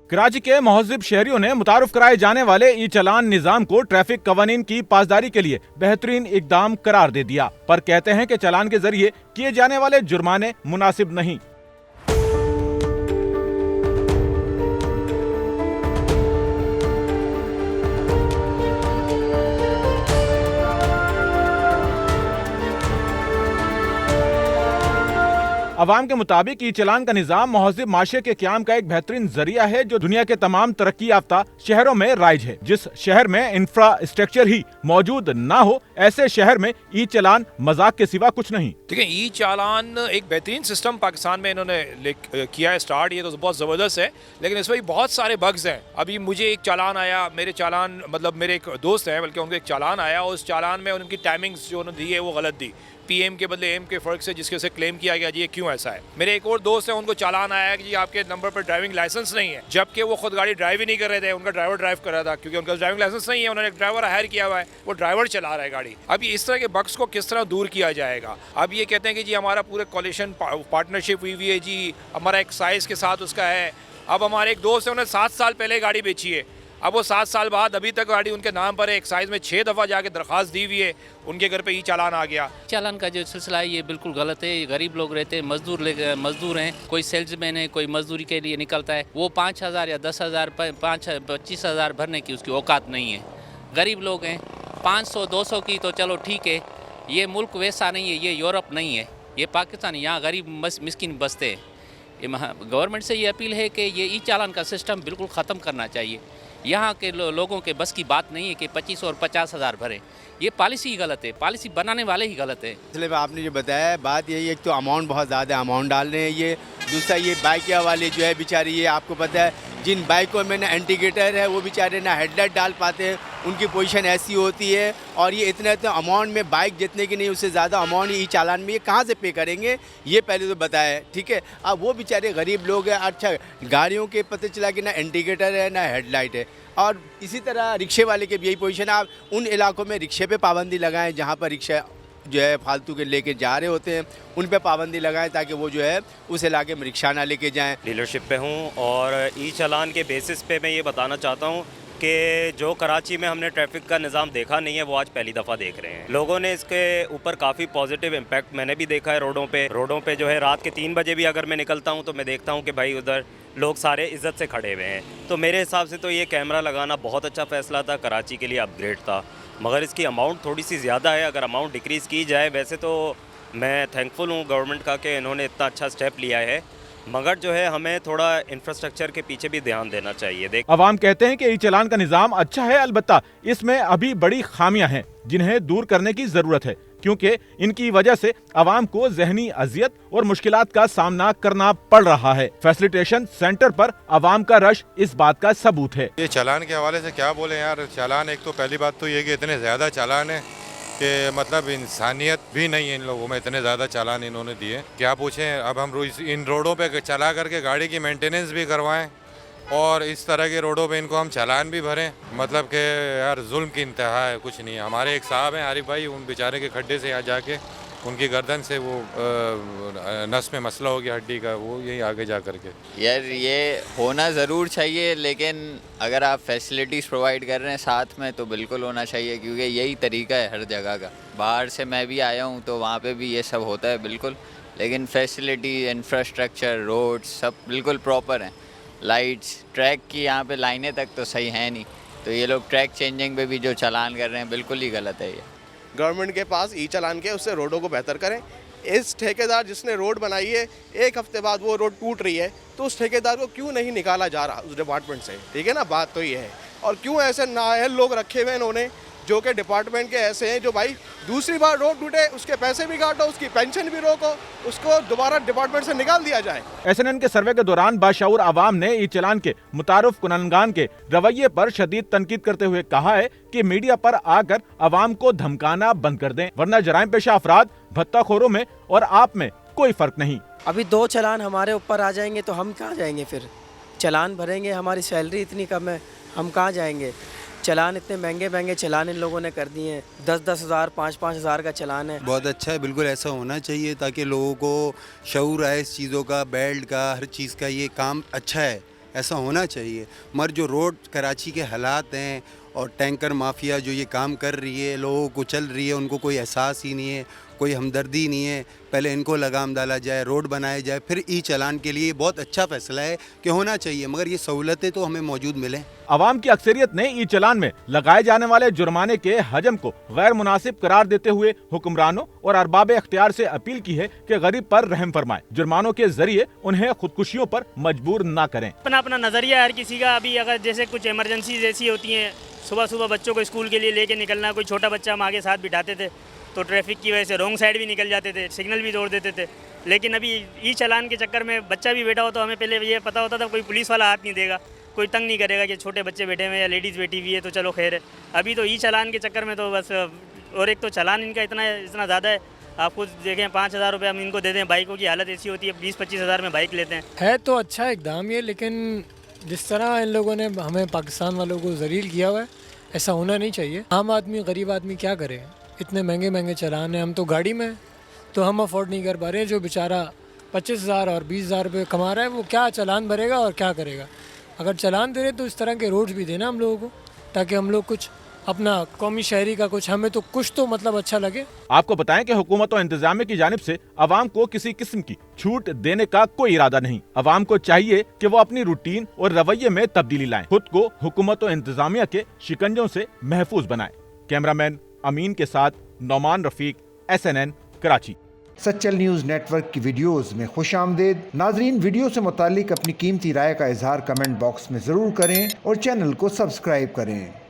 कराची के महज़िब शहरियों ने मुतारुफ कराए जाने वाले ई चालान निजाम को ट्रैफिक कवानीन की पासदारी के लिए बेहतरीन इकदाम करार दे दिया, पर कहते हैं कि चालान के जरिए किए जाने वाले जुर्माने मुनासिब नहीं। अवाम के मुताबिक ई चालान का निजाम महज़िब माशरे के क़याम का एक बेहतरीन जरिया है जो दुनिया के तमाम तरक्की याफ्ता शहरों में राइज है। जिस शहर में इंफ्रास्ट्रक्चर ही मौजूद ना हो, ऐसे शहर में ई चालान मजाक के सिवा कुछ नहीं। ठीक है, ई चालान एक बेहतरीन सिस्टम पाकिस्तान में इन्होंने किया है स्टार्ट, ये तो बहुत ज़बरदस्त है, लेकिन इसमें बहुत सारे बग्स हैं। अभी मुझे एक चालान आया, मेरे एक दोस्त हैं बल्कि उनको एक चालान आया, उस चालान में उनकी टाइमिंग्स जो उन्होंने दी है वो गलत दी, पीएम के बदले एम के फ़र्क से, जिसके उसे क्लेम किया गया जी ये क्यों ऐसा है। मेरे एक और दोस्त हैं, उनको चालान आया कि जी आपके नंबर पर ड्राइविंग लाइसेंस नहीं है, जबकि वो खुद गाड़ी ड्राइव ही नहीं कर रहे थे, उनका ड्राइवर ड्राइव कर रहा था, क्योंकि उनका ड्राइविंग लाइसेंस नहीं है, उन्होंने एक ड्राइवर हायर किया हुआ है, वो ड्राइवर चला रहा है गाड़ी। अब इस तरह के बग्स को किस तरह दूर किया जाएगा। अब ये कहते हैं कि जी हमारा पूरे कोलिशन पार्टनरशिप हुई हुई है जी, हमारा एक्साइज के साथ उसका है। अब हमारे एक दोस्त है, उन्होंने 7 साल पहले गाड़ी बेची है, अब वो 7 साल बाद अभी तक गाड़ी उनके नाम पर है, एक्साइज में 6 दफ़ा जाके दरख्वास्त दी हुई है, उनके घर पे ही चालान आ गया। चालान का जो सिलसिला है ये बिल्कुल गलत है। गरीब लोग रहते हैं, मजदूर हैं, कोई सेल्समैन है, कोई मजदूरी के लिए निकलता है, वो 5,000 या 10,000 25,000 भरने की उसकी औकात नहीं है। गरीब लोग हैं, 500-200 की तो चलो ठीक है, ये मुल्क वैसा नहीं है, ये यूरोप नहीं है, ये पाकिस्तान, यहाँ गरीब मिस्किन बसते हैं। गवर्नमेंट से ये अपील है कि ये ई चालान का सिस्टम बिल्कुल ख़त्म करना चाहिए। यहाँ के लोगों के बस की बात नहीं है कि 25 और 50,000 भरें, ये पॉलिसी ही गलत है, पॉलिसी बनाने वाले ही गलत है। इसलिए आपने जो बताया बात यही है, एक तो अमाउंट बहुत ज़्यादा अमाउंट डाल रहे हैं ये, दूसरा ये बाइक वाले जो है बेचारी, ये आपको पता है जिन बाइकों में ना इंडिकेटर है वो बेचारे ना हेडलाइट डाल पाते हैं, उनकी पोजीशन ऐसी होती है, और ये इतने अमाउंट में बाइक जितने की नहीं उससे ज़्यादा अमाउंट ई चालान में ये कहाँ से पे करेंगे, ये पहले तो बताया। ठीक है, अब वो बेचारे गरीब लोग हैं, अच्छा गाड़ियों के पता चला कि ना इंडिकेटर है ना हेडलाइट है, और इसी तरह रिक्शे वाले के भी यही पोजीशन है। आप उन इलाकों में रिक्शे पे पाबंदी लगाएं जहाँ पर रिक्शा जो है फालतू के लेके जा रहे होते हैं, उन पे पाबंदी लगाएं ताकि वो जो है उस इलाके में रिक्शा ना लेके जाएं। डीलरशिप पे हूँ और ई चालान के बेसिस पे मैं ये बताना चाहता हूँ कि जो कराची में हमने ट्रैफिक का निज़ाम देखा नहीं है वो आज पहली दफ़ा देख रहे हैं। लोगों ने इसके ऊपर काफ़ी पॉजिटिव इम्पैक्ट मैंने भी देखा है। रोडों पे जो है रात के 3 बजे भी अगर मैं निकलता हूँ तो मैं देखता हूँ कि भाई उधर लोग सारे इज़्ज़त से खड़े हुए हैं। तो मेरे हिसाब से तो ये कैमरा लगाना बहुत अच्छा फ़ैसला था, कराची के लिए अपग्रेड था, मगर इसकी अमाउंट थोड़ी सी ज़्यादा है। अगर अमाउंट डिक्रीज़ की जाए, वैसे तो मैं थैंकफुल हूँ गवर्नमेंट का कि इन्होंने इतना अच्छा स्टेप लिया है, मगर जो है हमें थोड़ा इंफ्रास्ट्रक्चर के पीछे भी ध्यान देना चाहिए। अवाम कहते हैं कि ई चालान का निजाम अच्छा है, अलबत्ता इसमें अभी बड़ी खामियां हैं जिन्हें दूर करने की जरूरत है, क्योंकि इनकी वजह से अवाम को ज़हनी अजियत और मुश्किलात का सामना करना पड़ रहा है। फैसिलिटेशन सेंटर पर अवाम का रश इस बात का सबूत है। ये चालान के हवाले से क्या बोले यार, चालान एक तो पहली बात तो ये कि इतने ज़्यादा चालान है कि मतलब इंसानियत भी नहीं है इन लोगों में, इतने ज़्यादा चालान इन्होंने दिए क्या पूछें। अब हम इन रोडों पे चला करके गाड़ी की मेंटेनेंस भी करवाएं और इस तरह के रोडों पे इनको हम चालान भी भरें, मतलब कि यार जुल्म की इंतहा है, कुछ नहीं। हमारे एक साहब हैं आरिफ भाई, उन बेचारे के खड्डे से यहाँ जाके उनकी गर्दन से वो नस में मसला हो गया हड्डी का, वो यही आगे जा करके। यार ये होना ज़रूर चाहिए, लेकिन अगर आप फैसिलिटीज़ प्रोवाइड कर रहे हैं साथ में तो बिल्कुल होना चाहिए, क्योंकि यही तरीका है हर जगह का। बाहर से मैं भी आया हूँ तो वहाँ पे भी ये सब होता है बिल्कुल, लेकिन फैसिलिटी, इंफ्रास्ट्रक्चर, रोड्स सब बिल्कुल प्रॉपर हैं। लाइट्स, ट्रैक की यहाँ पे लाइनें तक तो सही हैं नहीं, तो ये लोग ट्रैक चेंजिंग पे भी जो चालान कर रहे हैं बिल्कुल ही गलत है। ये गवर्नमेंट के पास ई चालान के उससे रोडों को बेहतर करें। इस ठेकेदार जिसने रोड बनाई है, 1 हफ्ते बाद वो रोड टूट रही है, तो उस ठेकेदार को क्यों नहीं निकाला जा रहा उस डिपार्टमेंट से? ठीक है ना, बात तो ये है। और क्यों ऐसे नाअहल लोग रखे हुए हैं इन्होंने जो कि डिपार्टमेंट के ऐसे हैं जो भाई दूसरी बार रोड टूटे उसके पैसे भी काटो, उसकी पेंशन भी रोको, उसको दोबारा डिपार्टमेंट से निकाल दिया जाए। SNN के सर्वे के दौरान बाशऊर आवाम ने ई चालान के मुतारुफ कुननगान के रवैये पर शदीद तनकीद करते हुए कहा है कि मीडिया पर आकर आवाम को धमकाना बंद कर दें, वरना जराइम पेशा अफराद, भत्ताखोरों में और आप में कोई फर्क नहीं। अभी 2 चालान हमारे ऊपर आ जाएंगे तो हम कहाँ जाएंगे? फिर चालान भरेंगे, हमारी सैलरी इतनी कम है, हम कहाँ जाएंगे? चालान इतने महंगे चालान इन लोगों ने कर दिए हैं, 10-10 हज़ार 5-5 हज़ार का चालान है। बहुत अच्छा है, बिल्कुल ऐसा होना चाहिए ताकि लोगों को शऊर आए इस चीज़ों का, बेल्ट का, हर चीज़ का। ये काम अच्छा है, ऐसा होना चाहिए। मगर जो रोड कराची के हालात हैं और टैंकर माफिया जो ये काम कर रही है, लोगों को चल रही है, उनको कोई एहसास ही नहीं है, कोई हमदर्दी नहीं है। पहले इनको लगाम डाला जाए, रोड बनाए जाए, फिर ई चालान के लिए बहुत अच्छा फैसला है कि होना चाहिए, मगर ये सहूलतें तो हमें मौजूद मिलें। अवाम की अक्सरियत ने ई चालान में लगाए जाने वाले जुर्माने के हजम को गैर मुनासिब करार देते हुए हुक्मरानों और अरबाब अख्तियार से अपील की है कि गरीब पर रहम फरमाएं, जुर्मानों के जरिए उन्हें खुदकुशियों पर मजबूर न करें। अपना अपना नजरिया हर किसी का। अभी अगर जैसे कुछ इमरजेंसी जैसी होती है, सुबह सुबह बच्चों को स्कूल के लिए लेके निकलना, कोई छोटा बच्चा हम आगे साथ बिठाते थे तो ट्रैफिक की वजह से रॉन्ग साइड भी निकल जाते थे, सिग्नल भी तोड़ देते थे। लेकिन अभी ई चालान के चक्कर में बच्चा भी बैठा हो तो हमें पहले ये पता होता था कोई पुलिस वाला हाथ नहीं देगा, कोई तंग नहीं करेगा कि छोटे बच्चे बैठे हुए हैं या लेडीज़ बैठी हुई है तो चलो खैर है। अभी तो ई चालान के चक्कर में तो बस, और एक तो चालान इनका इतना ज़्यादा है। आप खुद देखें 5,000 रुपये हम इनको दे दें, बाइकों की हालत ऐसी होती है 20-25 हज़ार में बाइक लेते हैं। है तो अच्छा इकदाम ये, लेकिन जिस तरह इन लोगों ने हमें पाकिस्तान वालों को जलील किया हुआ है, ऐसा होना नहीं चाहिए। आम आदमी, गरीब आदमी क्या करे? इतने महंगे महंगे चालान हैं, हम तो गाड़ी में तो हम अफोर्ड नहीं कर पा रहे हैं। जो बेचारा 25,000 और 20,000 रुपये कमा रहा है वो क्या चालान भरेगा और क्या करेगा? अगर चालान दे रहे तो इस तरह के रोड्स भी देना हम लोगों को, ताकि हम लोग कुछ अपना कौमी शहरी का कुछ, हमें तो कुछ तो मतलब अच्छा लगे। आपको बताएं कि हुकूमत और इंतजामिया की जानिब से अवाम को किसी किस्म की छूट देने का कोई इरादा नहीं। अवाम को चाहिए कि वो अपनी रूटीन और रवैये में तब्दीली लाएं, खुद को हुकूमत और इंतजामिया के शिकंजों से महफूज बनाएं। कैमरामैन अमीन के साथ Nauman Rafiq, SNN Karachi. Sachal news network की वीडियोस में खुशामदीद। नाजरीन, वीडियो से मुतालिक अपनी कीमती राय का इजहार कमेंट बॉक्स में ज़रूर करें और चैनल को सब्सक्राइब करें।